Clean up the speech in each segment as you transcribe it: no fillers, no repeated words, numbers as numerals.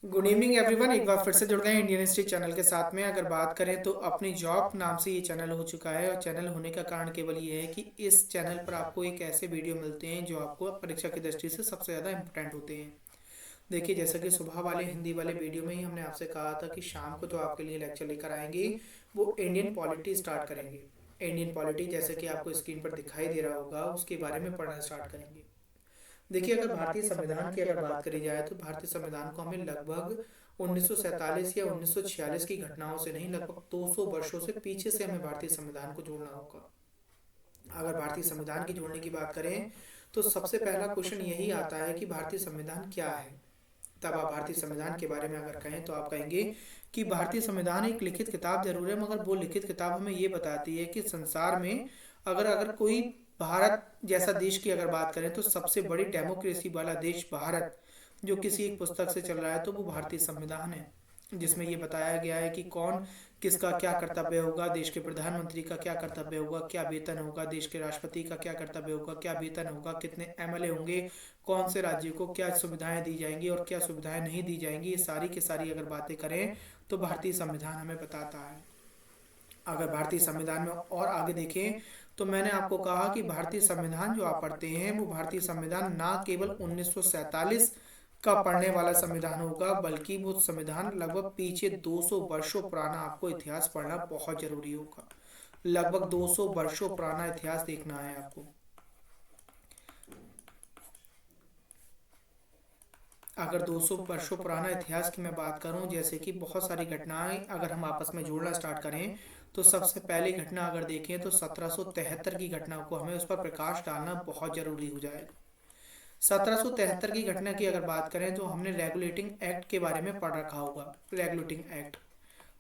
Good evening everyone. एक बार फिर से जुड़ गए हैं इंडियन हिस्ट्री चैनल के साथ में। अगर बात करें तो अपनी जॉब नाम से ये चैनल हो चुका है, और चैनल होने का कारण केवल ये है कि इस चैनल पर आपको एक ऐसे वीडियो मिलते हैं जो आपको परीक्षा की दृष्टि से सबसे ज़्यादा इंपॉर्टेंट होते हैं। देखिए, जैसा कि सुबह वाले हिंदी वाले वीडियो में ही हमने आपसे कहा था कि शाम को जो आपके लिए लेक्चर लेकर आएंगे वो इंडियन पॉलिटी स्टार्ट करेंगे। इंडियन पॉलिटी जैसे कि आपको स्क्रीन पर दिखाई दे रहा होगा उसके बारे में पढ़ना स्टार्ट करेंगे। देखिए, अगर भारतीय संविधान की अगर बात करी जाए तो भारतीय संविधान को हमें लगभग 1947 या 1946 की घटनाओं से नहीं, लगभग 200 वर्षों से पीछे से हमें भारतीय संविधान को जोड़ना होगा। अगर भारतीय संविधान की जोड़ने की बात करें तो सबसे पहला क्वेश्चन यही आता है कि भारतीय संविधान क्या है। तब आप भारतीय संविधान के बारे में अगर कहें तो आप कहेंगे कि भारतीय संविधान एक लिखित किताब जरूर है, मगर वो लिखित किताब हमें ये बताती है कि संसार में अगर अगर कोई भारत जैसा देश की अगर बात करें तो सबसे बड़ी डेमोक्रेसी वाला देश भारत जो किसी एक पुस्तक से चल रहा है तो वो भारतीय संविधान है, जिसमें ये बताया गया है कि कौन किसका क्या कर्तव्य होगा, देश के प्रधानमंत्री का क्या कर्तव्य होगा, क्या वेतन होगा, देश के राष्ट्रपति का क्या कर्तव्य होगा, क्या वेतन होगा, कितने एमएलए होंगे, कौन से राज्य को क्या सुविधाएं दी जाएंगी और क्या सुविधाएं नहीं दी जाएंगी। ये सारी की सारी अगर बातें करें तो भारतीय संविधान हमें बताता है। अगर भारतीय संविधान में और आगे देखें तो मैंने आपको कहा कि भारतीय संविधान जो आप पढ़ते हैं वो भारतीय संविधान ना केवल 1947 का पढ़ने वाला संविधान होगा, बल्कि वो संविधान लगभग पीछे 200 वर्षों पुराना आपको इतिहास पढ़ना बहुत जरूरी होगा। लगभग 200 वर्षों पुराना इतिहास देखना है आपको। अगर 200 वर्षों पुराना इतिहास की मैं बात करूं, जैसे कि बहुत सारी घटनाएं अगर हम आपस में जोड़ना स्टार्ट करें तो सबसे पहली घटना अगर देखें तो 1773 की घटना को हमें उस पर प्रकाश डालना बहुत जरूरी हो जाएगा। 1773 की घटना की अगर बात करें तो हमने रेगुलेटिंग एक्ट के बारे में पढ़ रखा होगा। रेगुलेटिंग एक्ट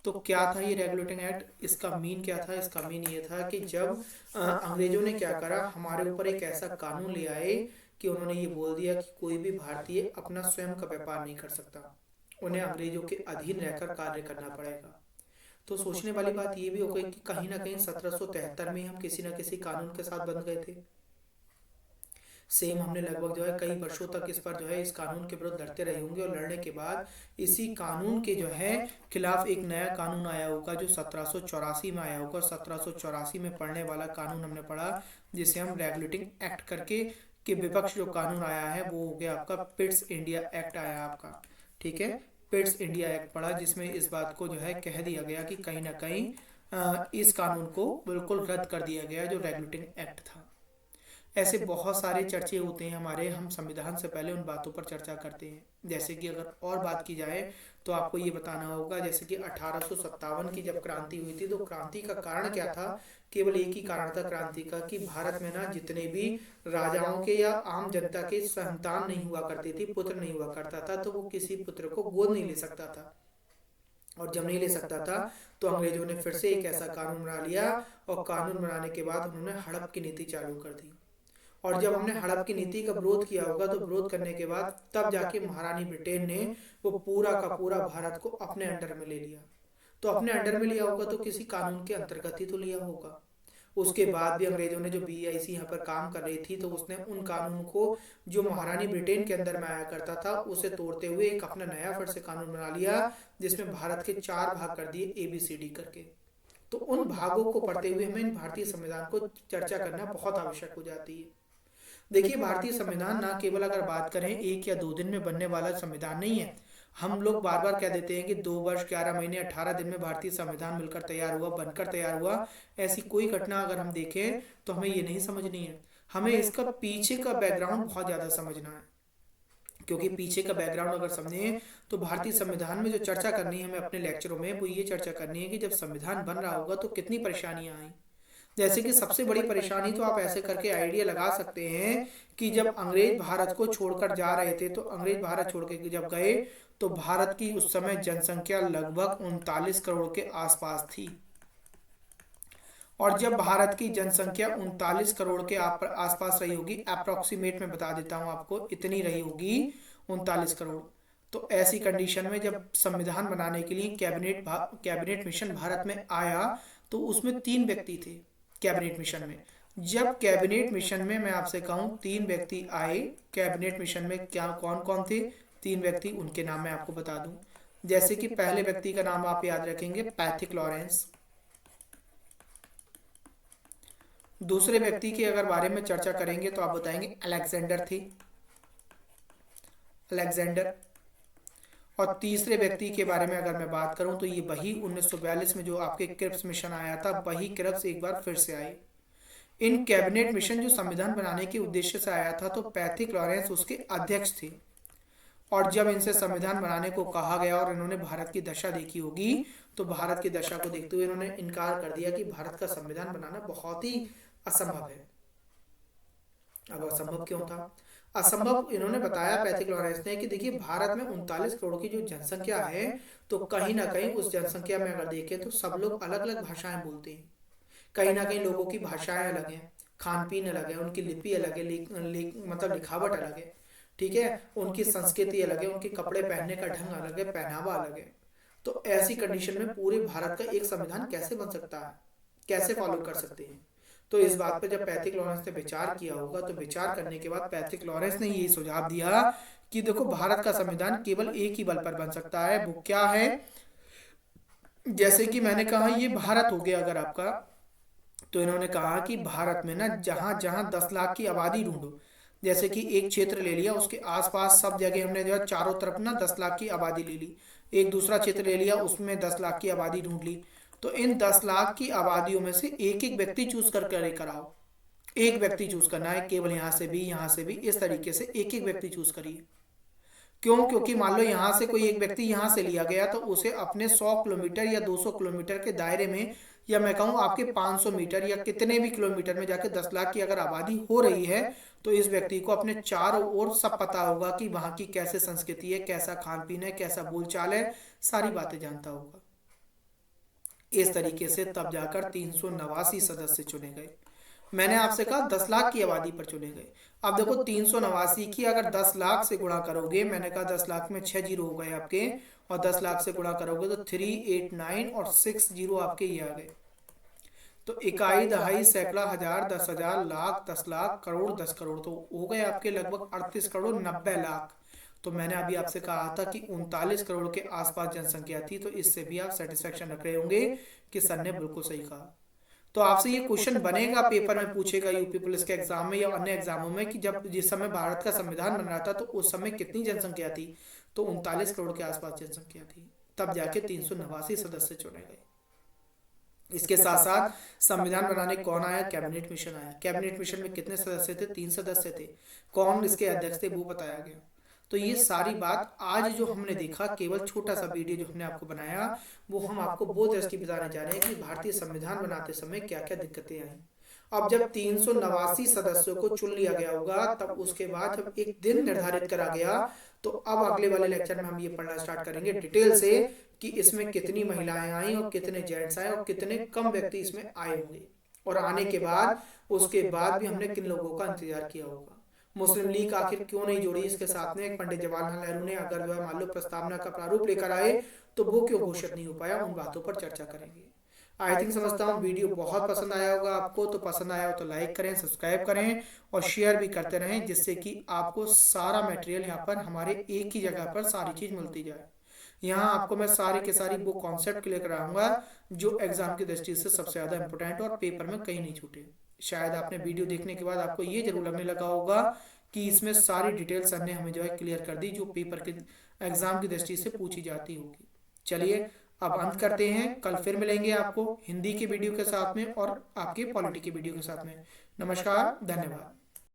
तो क्या था ये रेगुलेटिंग एक्ट, इसका मीन क्या था? इसका मीन ये था कि जब अंग्रेजों ने क्या करा, हमारे ऊपर एक ऐसा कानून ले आए कि उन्होंने ये बोल दिया कि कोई भी भारतीय अपना स्वयं का व्यापार नहीं कर सकता, उन्हें अंग्रेजों के अधीन रहकर कार्य करना पड़ेगा। तो सोचने वाली बात ये भी हो गई कि कहीं ना कहीं 1773 में हम किसी न किसी कानून के साथ बंध गए थे। सेम हमने लगभग जो है कई वर्षों तक इस पर जो है इस कानून के विरुद्ध लड़ते रहे होंगे, और लड़ने के बाद इसी कानून के जो है खिलाफ एक नया कानून आया होगा जो 1784 में आया होगा। 1784 में पढ़ने वाला कानून हमने पढ़ा जिसे हम रेगुलेटिंग एक्ट करके के विपक्ष जो कानून आया है वो हो गया आपका पिट्स इंडिया एक्ट आया आपका। ठीक है, पिट्स इंडिया एक्ट पढ़ा जिसमें इस बात को जो है कह दिया गया कि कहीं ना कहीं इस कानून को बिल्कुल रद्द कर दिया गया जो रेगुलेटिंग एक्ट था। ऐसे बहुत सारे चर्चे होते हैं हमारे, हम संविधान से पहले उन बातों पर चर्चा करते हैं। जैसे कि अगर और बात की जाए तो आपको ये बताना होगा जैसे कि 1857 की जब क्रांति हुई थी तो क्रांति का कारण क्या था? केवल एक ही कारण था क्रांति का कि भारत में ना जितने भी राजाओं के या आम जनता के संतान नहीं हुआ करती थी, पुत्र नहीं हुआ करता था, तो वो किसी पुत्र को गोद नहीं ले सकता था। और जब नहीं ले सकता था तो अंग्रेजों ने फिर से एक ऐसा कानून बना लिया, और कानून बनाने के बाद उन्होंने हड़प की नीति चालू कर दी। और जब हमने हड़प की नीति का विरोध किया होगा तो विरोध करने के बाद तब जाके महारानी ब्रिटेन ने वो पूरा का पूरा भारत को अपने अंडर में ले लिया। तो अपने अंडर में लिया होगा तो किसी कानून के अंतर्गत ही तो लिया होगा। उसके बाद भी अंग्रेजों ने जो बीआईसी यहाँ पर काम कर रही थी तो उसने उन कानून को जो महारानी ब्रिटेन के अंदर में आया करता था उसे तोड़ते हुए एक अपना नया फिर से कानून बना लिया जिसमें भारत के 4 भाग कर दिए ABCD करके। तो उन भागों को पढ़ते हुए हमें इन भारतीय संविधान को चर्चा करना बहुत आवश्यक हो जाती है। देखिए, भारतीय संविधान ना केवल अगर बात करें 1 या 2 दिन में बनने वाला संविधान नहीं है। हम लोग बार बार कह देते हैं कि 2 वर्ष 11 महीने 18 दिन में भारतीय संविधान मिलकर तैयार हुआ, बनकर तैयार हुआ। ऐसी कोई घटना अगर हम देखें तो हमें ये नहीं समझनी है, हमें इसका पीछे का बैकग्राउंड बहुत ज़्यादा समझना है। क्योंकि पीछे का बैकग्राउंड अगर समझें तो भारतीय संविधान में जो चर्चा करनी है हमें अपने लेक्चरों में वो ये चर्चा करनी है कि जब संविधान बन रहा होगा तो कितनी परेशानियां आई। जैसे कि सबसे बड़ी परेशानी तो आप ऐसे करके आइडिया लगा सकते हैं कि जब अंग्रेज भारत को छोड़कर जा रहे थे तो अंग्रेज भारत छोड़ के जब गए तो भारत की उस समय जनसंख्या लगभग 39 करोड़ के आसपास थी। और जब भारत की जनसंख्या 39 करोड़ के आसपास रही होगी, अप्रोक्सीमेट में बता देता हूँ आपको, इतनी रही होगी 39 करोड़। तो ऐसी कंडीशन में जब संविधान बनाने के लिए कैबिनेट मिशन भारत में आया तो उसमें 3 व्यक्ति थे कैबिनेट मिशन में। जब कैबिनेट मिशन में मैं आपसे कहूं 3 व्यक्ति आए कैबिनेट मिशन में, क्या कौन कौन थे? 3 व्यक्ति, उनके नाम मैं आपको बता दूं। जैसे कि पहले व्यक्ति का नाम आप याद रखेंगे पैथिक लॉरेंस। दूसरे व्यक्ति के अगर बारे में चर्चा करेंगे तो आप बताएंगे अलेक्जेंडर थे, अलेक्जेंडर। और तीसरे व्यक्ति के बारे में अगर मैं बात करूं तो ये वही 1942 में जो आपके क्रिप्स मिशन आया था, वही क्रिप्स एक बार फिर से आए। इन कैबिनेट मिशन जो संविधान बनाने के उद्देश्य से आया था, तो पैथिक लॉरेंस उसके अध्यक्ष थे। और जब इनसे संविधान बनाने को कहा गया और इन्होंने भारत की दशा देखी होगी, तो भारत की दशा को देखते हुए इन्होंने इनकार कर दिया कि भारत का संविधान बनाना बहुत ही असंभव है। अब असंभव क्यों था? असंभव इन्होंने बताया पैथिक लॉरेंस ने कि देखिए, भारत में 39 करोड़ की जो जनसंख्या है, तो कहीं ना कहीं उस जनसंख्या में अगर देखें तो सब लोग अलग अलग भाषाएं बोलते हैं। कहीं ना कहीं लोगों की भाषाएं अलग हैं, खान पीन अलग है, उनकी लिपि अलग है, मतलब लिखावट अलग है, ठीक है, उनकी संस्कृति अलग है, उनके कपड़े पहनने का ढंग अलग है, पहनावा अलग है। तो ऐसी कंडीशन में पूरे भारत का एक संविधान कैसे बन सकता है, कैसे फॉलो कर सकते हैं? तो इस बात पर जब पैथिक लॉरेंस ने विचार किया होगा, तो विचार करने के बाद पैथिक लॉरेंस ने ये सुझाव दिया कि देखो, भारत का संविधान केवल एक ही बल पर बन सकता है। वो क्या है? जैसे कि मैंने कहा, ये भारत हो गया अगर आपका, तो इन्होंने कहा कि भारत में ना जहां जहां 10 लाख की आबादी ढूंढो, जैसे कि एक क्षेत्र ले लिया, उसके आसपास सब जगह हमने जो है चारों तरफ ना 10 लाख की आबादी ले ली। एक दूसरा क्षेत्र ले लिया, उसमें 10 लाख की आबादी ढूंढ ली। तो इन 10 लाख की आबादियों में से एक एक व्यक्ति चूज करके लेकर आओ। एक व्यक्ति चूज करना है, केवल यहाँ से भी, यहाँ से भी, इस तरीके से एक एक व्यक्ति चूज करिए। क्यों? क्योंकि मान लो यहाँ से कोई एक व्यक्ति यहाँ से लिया गया, तो उसे अपने 100 किलोमीटर या 200 किलोमीटर के दायरे में, या मैं कहूँ आपके 500 मीटर या कितने भी किलोमीटर में जाके 10 लाख की अगर आबादी हो रही है, तो इस व्यक्ति को अपने चारों ओर सब पता होगा कि वहाँ की कैसे संस्कृति है, कैसा खान पीन है, कैसा बोलचाल है, सारी बातें जानता होगा। इस तरीके से तब जाकर 389 सदस्य चुने गए। मैंने आपसे कहा 10 लाख की आबादी पर चुने गए। अब देखो, 389 की अगर 10 लाख से गुणा करोगे, मैंने कहा 10 लाख में 6 जीरो हो गए आपके, और 10 लाख से गुणा करोगे तो 389 और 6 जीरो आपके ये आ गए। तो इकाई, दहाई, सैकड़ा, हजार, 10,000, लाख, 10 लाख, करोड़, 10 करोड़, तो हो गए आपके लगभग 38 करोड़ 90 लाख। तो मैंने अभी आपसे कहा था कि 39 करोड़ के आसपास जनसंख्या थी, तो इससे भी आप सेटिस्फेक्शन रख रहे होंगे कि सर ने बिल्कुल सही कहा। तो आपसे ये क्वेश्चन बनेगा, पेपर में पूछेगा, यूपी पुलिस के एग्जाम में या अन्य एग्जामों में, कि जब जिस समय भारत का संविधान बन रहा था तो उस समय कितनी जनसंख्या थी? तो 39 करोड़ के आसपास जनसंख्या थी। तब जाके 389 सदस्य चुने गए। इसके साथ साथ संविधान बनाने कौन आया? कैबिनेट मिशन आया। कैबिनेट मिशन में कितने सदस्य थे? 3 सदस्य थे। कौन इसके अध्यक्ष थे वो बताया गया। तो ये सारी बात आज जो हमने देखा, केवल छोटा सा वीडियो जो हमने आपको बनाया, वो हम आपको वो दृष्टि बताने जा रहे हैं कि भारतीय संविधान बनाते समय क्या क्या दिक्कतें आई। अब जब 389 सदस्यों को चुन लिया गया होगा, तब उसके बाद जब एक दिन निर्धारित करा गया, तो अब अगले वाले लेक्चर में हम ये पढ़ना स्टार्ट करेंगे डिटेल से कि इसमें कितनी महिलाएं आई और कितने जेंट्स आए और कितने कम व्यक्ति इसमें आए होंगे, और आने के बाद उसके बाद भी हमने किन लोगों का इंतजार किया होगा। मुस्लिम लीग आखिर क्यों नहीं जोड़ी इसके साथ में? पंडित जवाहरलाल नेहरू ने अगर जो है मान लो प्रस्तावना का प्रारूप लेकर आए, तो वो क्यों घोषित नहीं हो पाया? उन बातों पर चर्चा करेंगे। आई थिंक समझता हूँ वीडियो बहुत पसंद आया होगा आपको। तो पसंद आया हो तो लाइक करें, सब्सक्राइब करें और शेयर भी करते रहें, जिससे कि आपको सारा मटेरियल यहाँ पर हमारे एक ही जगह पर सारी चीज़ मिलती जाए। यहाँ आपको मैं सारी के सारी वो कॉन्सेप्ट क्लियर कराऊंगा जो एग्जाम की दृष्टि से सबसे ज़्यादा इंपॉर्टेंट और पेपर में कहीं नहीं छूटे। शायद आपने वीडियो देखने के बाद आपको ये जरूर लगने लगा होगा कि इसमें सारी डिटेल सर ने हमें जो है क्लियर कर दी, जो पेपर के एग्जाम की दृष्टि से पूछी जाती होगी। चलिए अब अंत करते हैं। कल फिर मिलेंगे आपको हिंदी के वीडियो के साथ में और आपके पॉलिटी के वीडियो के साथ में। नमस्कार, धन्यवाद।